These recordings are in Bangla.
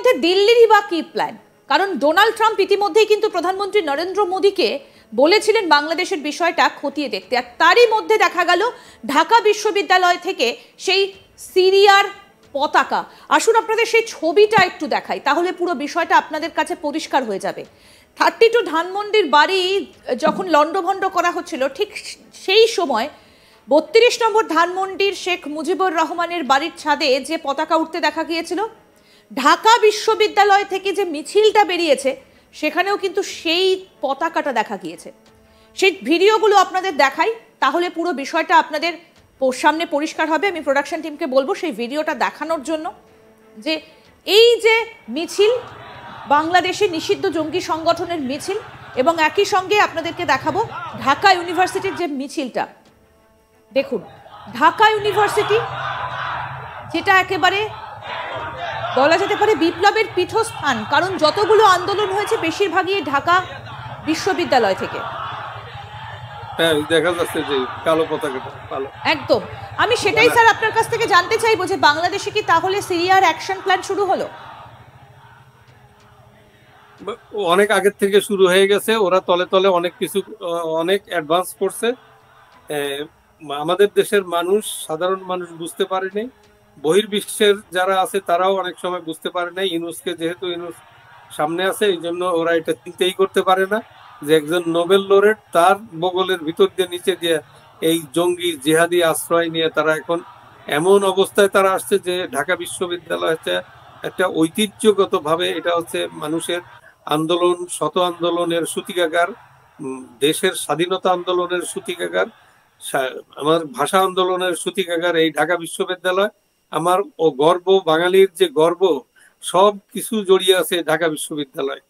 মধ্যে দিল্লিরই বা কি প্ল্যান? কারণ ডোনাল্ড ট্রাম্প ইতিমধ্যেই কিন্তু প্রধানমন্ত্রী নরেন্দ্র মোদীকে বলেছিলেন বাংলাদেশের বিষয়টা খতিয়ে দেখতে, আর তারই মধ্যে দেখা গেল ঢাকা বিশ্ববিদ্যালয় থেকে সেই সিরিয়ার পতাকা। আসুন আপনাদের সেই ছবিটা একটু দেখাই, তাহলে পুরো বিষয়টা আপনাদের কাছে পরিষ্কার হয়ে যাবে। 32 ধানমন্ডির বাড়ি যখন লন্ডভন্ড করা হচ্ছিল, ঠিক সেই সময় 32 নম্বর ধানমন্ডির শেখ মুজিবুর রহমানের বাড়ির ছাদে যে পতাকা উঠতে দেখা গিয়েছিল, ঢাকা বিশ্ববিদ্যালয় থেকে যে মিছিলটা বেরিয়েছে সেখানেও কিন্তু সেই পতাকাটা দেখা গিয়েছে। সেই ভিডিওগুলো আপনাদের দেখাই, তাহলে পুরো বিষয়টা আপনাদের সামনে পরিষ্কার হবে। আমি প্রোডাকশন টিমকে বলবো সেই ভিডিওটা দেখানোর জন্য, যে এই যে মিছিল, বাংলাদেশে নিষিদ্ধ জঙ্গি সংগঠনের মিছিল, এবং একই সঙ্গে আপনাদেরকে দেখাবো ঢাকা ইউনিভার্সিটির যে মিছিলটা। দেখুন, ঢাকা ইউনিভার্সিটি, যেটা একেবারে বলা যেতে পারে বিপ্লবের পীঠস্থান, কারণ যতগুলো আন্দোলন হয়েছে বেশিরভাগই ঢাকা বিশ্ববিদ্যালয় থেকে। দেখা যাচ্ছে যে কালো পতাকাটা কালো। একদম, আমি সেটাই স্যার আপনার কাছ থেকে জানতে চাইবো যে বাংলাদেশে কি তাহলে সিরিয়ার অ্যাকশন প্ল্যান শুরু হলো? অনেক আগের থেকে শুরু হয়ে গেছে, ওরা তলে তলে অনেক কিছু অনেক অ্যাডভান্স করছে। আমাদের দেশের মানুষ, সাধারণ মানুষ বুঝতে পারেনি, বহির্বিশ্বের যারা আছে তারাও অনেক সময় বুঝতে পারে নাই। ইউনুসকে, যেহেতু ইউনুস সামনে আছে, এই জন্য ওরা এটা চিন্তাই করতে পারে না যে একজন নোবেল লরেট, তার বগলের ভিতর দিয়ে নিচে দিয়ে এই জঙ্গি জিহাদি আশ্রয় নিয়ে তারা এখন এমন অবস্থায় তারা আসছে যে ঢাকা বিশ্ববিদ্যালয় হচ্ছে একটা ঐতিহ্যগত ভাবে এটা হচ্ছে মানুষের আন্দোলন, শত আন্দোলনের সূতিকাগার, দেশের স্বাধীনতা আন্দোলনের সূতিকাগার, আমার ভাষা আন্দোলনের সূতিকাগার এই ঢাকা বিশ্ববিদ্যালয়। আমার ও গর্ব, বাঙালির যে গর্ব, সব কিছু জড়িয়ে আছে ঢাকা বিশ্ববিদ্যালয়,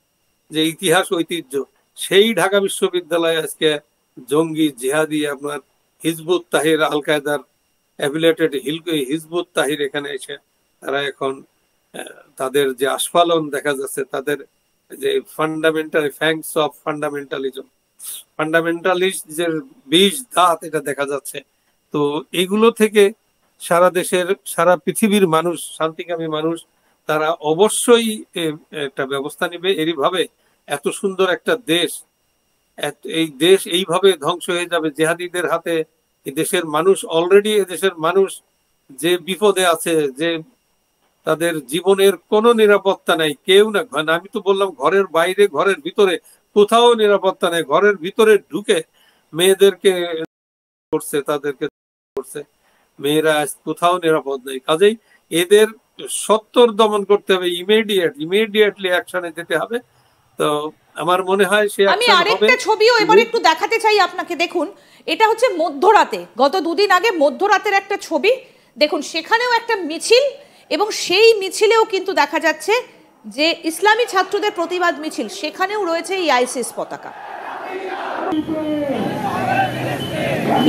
যে ইতিহাস ঐতিহ্য, সেই ঢাকা বিশ্ববিদ্যালয় আজকে জঙ্গি জিহাদি, আপনার হিজবুত তাহির, আল কায়দার অ্যাফিলিয়েটেড হিজবুত তাহির এখানে এসে তারা এখন তাদের যে আস্ফালন দেখা যাচ্ছে, তাদের যে fundamental fangs of fundamentalism, fundamentalist যে বিষ দাঁত, এটা দেখা যাচ্ছে। তো এগুলো থেকে সারা দেশের, সারা পৃথিবীর মানুষ, শান্তিকামী মানুষ, তারা অবশ্যই একটা ব্যবস্থা নেবে। এরই ভাবে এত সুন্দর একটা দেশ, এই দেশ এইভাবে ধ্বংস হয়ে যাবে জিহাদিদের হাতে। এই দেশের মানুষ অলরেডি, দেশের মানুষ যে বিপদে আছে, যে তাদের জীবনের কোনো নিরাপত্তা নাই, কেউ না, আমি তো বললাম ঘরের বাইরে, ঘরের ভিতরে কোথাও নিরাপত্তা নেই। ঘরের ভিতরে ঢুকে মেয়েদেরকে করছে, তাদেরকে করছে, মেয়েরা কোথাও নিরাপদ নেই। কাজেই এদের সত্তর দমন করতে হবে, ইমিডিয়েটলি অ্যাকশনে যেতে হবে। তো আমার মনে হয় সে আমি আরেকটা ছবিও এবার একটু দেখাতে চাই আপনাকে। দেখুন, এটা হচ্ছে মধ্যরাতে, গত দুদিন আগে মধ্যরাতের একটা ছবি। দেখুন, সেখানেও একটা মিছিল, এবং সেই মিছিলেও কিন্তু দেখা যাচ্ছে যে ইসলামী ছাত্রদের প্রতিবাদ মিছিল, সেখানেও রয়েছে এই আইসিস পতাকা।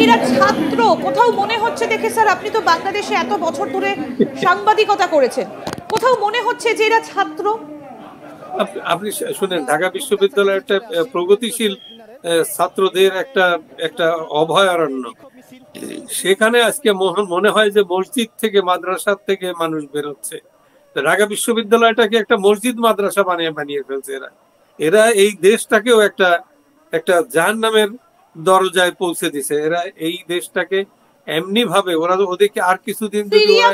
এরা ছাত্র, কোথাও মনে হচ্ছে দেখে স্যার, আপনি তো বাংলাদেশে এত বছর ধরে সাংবাদিকতা করেছেন, কোথাও মনে হচ্ছে যে এরা ছাত্র? আপনি শুনেন, ঢাকা বিশ্ববিদ্যালয় একটা প্রগতিশীল ছাত্রদের একটা অভয়ারণ্য। সেখানে আজকে মনে হয় যে মসজিদ থেকে, মাদ্রাসার থেকে মানুষ বেরোচ্ছে। ঢাকা বিশ্ববিদ্যালয়টাকে একটা মসজিদ মাদ্রাসা বানিয়ে ফেলছে এরা এই দেশটাকেও একটা জাহান্নামের দরজায় পৌঁছে দিছে। এরা এই দেশটাকে এমনি ভাবে, ওরা ওদেরকে আর কিছুদিন সিরিয়া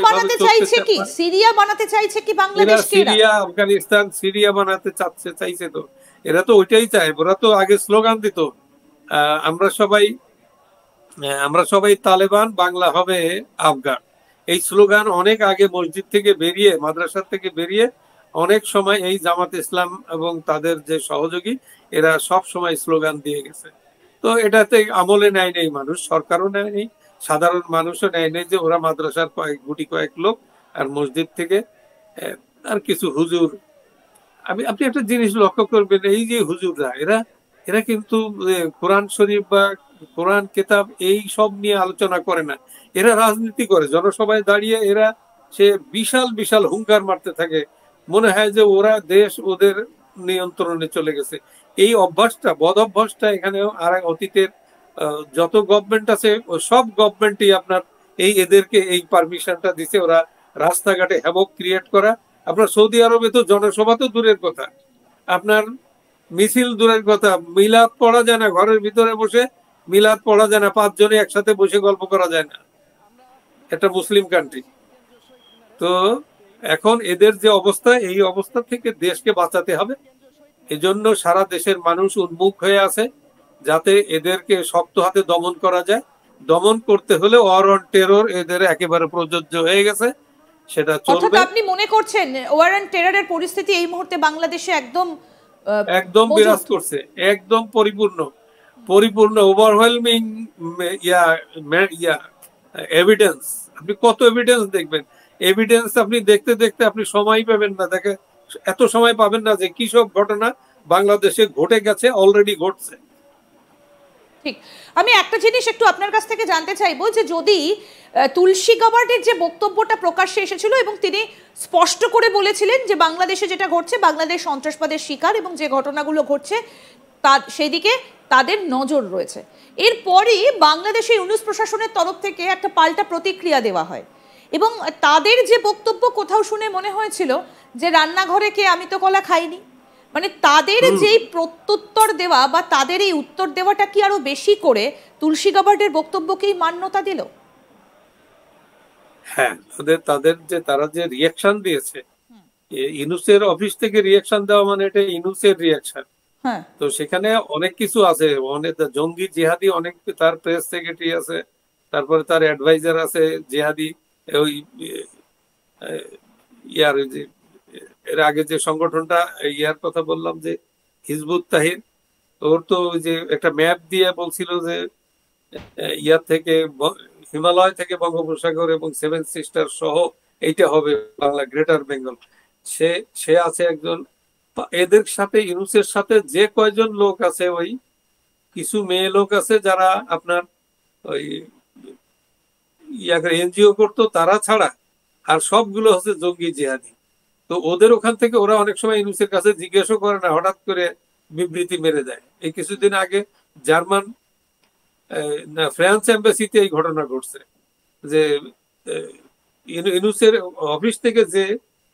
বানাতে চাইছে কি বাংলাদেশকে? সিরিয়া, আফগানিস্তান, সিরিয়া বানাতে চাইছে। তো এরা তো ওইটাই চায়। ওরা তো আগে স্লোগান দিত, আমরা সবাই তালেবান, বাংলা হবে আফগান। এই স্লোগান অনেক আগে মসজিদ থেকে বেরিয়ে, মাদ্রাসা থেকে বেরিয়ে, অনেক সময় এই জামাত ইসলাম এবং তাদের যে সহযোগী, এরা সব সময় স্লোগান দিয়ে গেছে। তো এটাতে আমলে নেয় নেই মানুষ, সরকারও নেয় নেই, সাধারণ মানুষও নেয় নেই, যে ওরা মাদ্রাসার কয়েক লোক আর মসজিদ থেকে আর কিছু হুজুর। আপনি একটা জিনিস লক্ষ্য করবেন, এই যে হুজুররা, এরা কিন্তু কোরআন শরীফ বা কোরআন কিতাব এই সব নিয়ে আলোচনা করে না। এরা রাজনীতি করে, জনসভায় দাঁড়িয়ে এরা সে বিশাল বিশাল হুঙ্কার মারতে থাকে, মনে হয় যে ওরা দেশ ওদের নিয়ন্ত্রণে চলে গেছে। এই অভ্যাসটা, বদ অভ্যাসটা এখানেও, আর অতীতের যত গভর্নমেন্ট আছে সব গভর্নমেন্টই আপনার এদেরকে এই পারমিশনটা দিছে, ওরা রাস্তাঘাটে হ্যাভক ক্রিয়েট করা আপনার সৌদি আরবে তো জনসভা তো দূরের কথা, আপনার মিছিল দূরের কথা, মিলাদ পড়া যায় না, ঘরের ভিতরে বসে মিলাদ পড়া যায় না, 5 জনে একসাথে বসে গল্প করা যায় না, একটা মুসলিম কান্ট্রি। তো এখন এদের যে অবস্থা, এই অবস্থা থেকে দেশকে বাঁচাতে হবে। এজন্য সারা দেশের মানুষ উন্মুখ হয়ে আছে যাতে এদেরকে শক্ত হাতে দমন করা যায়। দমন করতে হলে ওয়ার অন টেরর এদের একেবারে প্রযোজ্য হয়ে গেছে, সেটা অর্থাৎ চলবে। আপনি মনে করছেন ওয়ার অ্যান্ড টেররের পরিস্থিতি এই মুহূর্তে বাংলাদেশে একদম একদম বিরাজ করছে, একদম পরিপূর্ণ পরিপূর্ণ ওভারওয়েলমিং ইয়া ইয়া এভিডেন্স। আপনি কত এভিডেন্স দেখবেন, এভিডেন্স আপনি দেখতে দেখতে আপনি সময় পাবেন না, দেখে এত সময় পাবেন না যে কি সব ঘটনা বাংলাদেশে ঘটে গেছে, অলরেডি ঘটছে। ঠিক। আমি একটা জিনিস একটু আপনার কাছ থেকে জানতে চাইবো যে যদি তুলসী গাবার্ডের যে বক্তব্যটা প্রকাশ্যে এসেছিল এবং তিনি স্পষ্ট করে বলেছিলেন যে বাংলাদেশে যেটা ঘটছে, বাংলাদেশ সন্ত্রাসবাদের শিকার এবং যে ঘটনাগুলো ঘটছে তার সেই দিকে তাদের নজর রয়েছে। এরপরই বাংলাদেশে ইউনূস প্রশাসনের তরফ থেকে একটা পাল্টা প্রতিক্রিয়া দেওয়া হয় এবং তাদের যে বক্তব্য কোথাও শুনে মনে হয়েছিল যে রান্নাঘরে কে আমি তো কলা খাইনি, মানে তাদের যেই প্রত্যুত্তর দেওয়া বা তাদের এই উত্তর দেওয়াটা কি আরো বেশি করে তুলসী গাবার্ডের বক্তব্যকেই মান্যতা দিল? হ্যাঁ, তাদের যে তারা যে রিয়াকশন দিয়েছে, ইউনূসের অফিস থেকে রিয়াকশন দেওয়া মানে এটা ইউনূসের রিয়াকশন। হ্যাঁ, তো সেখানে অনেক কিছু আছে, অনেক জঙ্গি জিহাদি, অনেক তার প্রেস সেক্রেটারি আছে, তারপরে তার অ্যাডভাইজার আছে জিহাদি, ওই ইয়ার যে এর আগে যে সংগঠনটা ইয়ার কথা বললাম যে হিজবুত তাহির, ওর তো ওই যে একটা ম্যাপ দিয়ে বলছিল যে ইয়ার থেকে হিমালয় থেকে বঙ্গোপসাগর এবং 7 সিস্টার সহ এইটা হবে বাংলা গ্রেটার বেঙ্গল। সে সে আছে একজন। এদের সাথে ইউনূসের সাথে যে কয়জন লোক আছে, ওই কিছু মেয়ে লোক আছে যারা আপনার ওই এনজিও করতো, তারা ছাড়া আর সবগুলো হচ্ছে জঙ্গি জিহাদি। তো ওদের ওখান থেকে ওরা অনেক সময় ইউনূসের কাছে জিজ্ঞেসও করে না, হঠাৎ করে বিবৃতি মেরে দেয়। এই কিছুদিন আগে জার্মান ফ্রান্স এম্বাসিতে এই ঘটনা ঘটছে যে ইউনূসের অফিস থেকে যে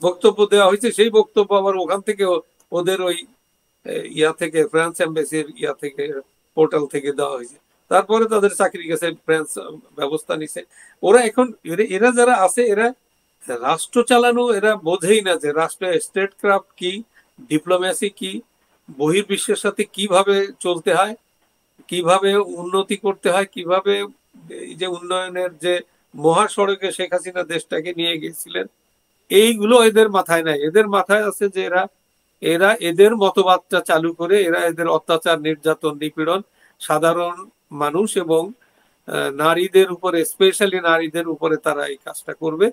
বক্তব্য দেওয়া হয়েছে সেই বক্তব্য আবার ওখান থেকে ওদের ওই ইয়া থেকে ফ্রান্স এম্বাসির ইয়া থেকে পোর্টাল থেকে দেওয়া হয়েছে। তারপরে তাদের চাকরি গেছে, ফ্রান্স ব্যবস্থা নিছে। ওরা এখন এরা যারা আছে এরা রাষ্ট্র চালানো এরা বোঝেই না যে রাষ্ট্র স্টেট ক্রাফট কি, ডিপ্লোম্যাসি কি, বহির্বিশ্বের সাথে কিভাবে চলতে হয়, কিভাবে উন্নতি করতে হয়, কিভাবে এই যে উন্নয়নের যে মহাসড়কে শেখ হাসিনা দেশটাকে নিয়ে গেছিলেন, এইগুলো এদের মাথায় নাই। এদের মাথায় আছে যে এরা এরা এদের মতবাদটা চালু করে এরা এদের অত্যাচার, নির্যাতন, নিপীড়ন সাধারণ মানুষ এবং নারীদের উপরে, স্পেশালি নারীদের উপরে তারা এই কাজটা করবে।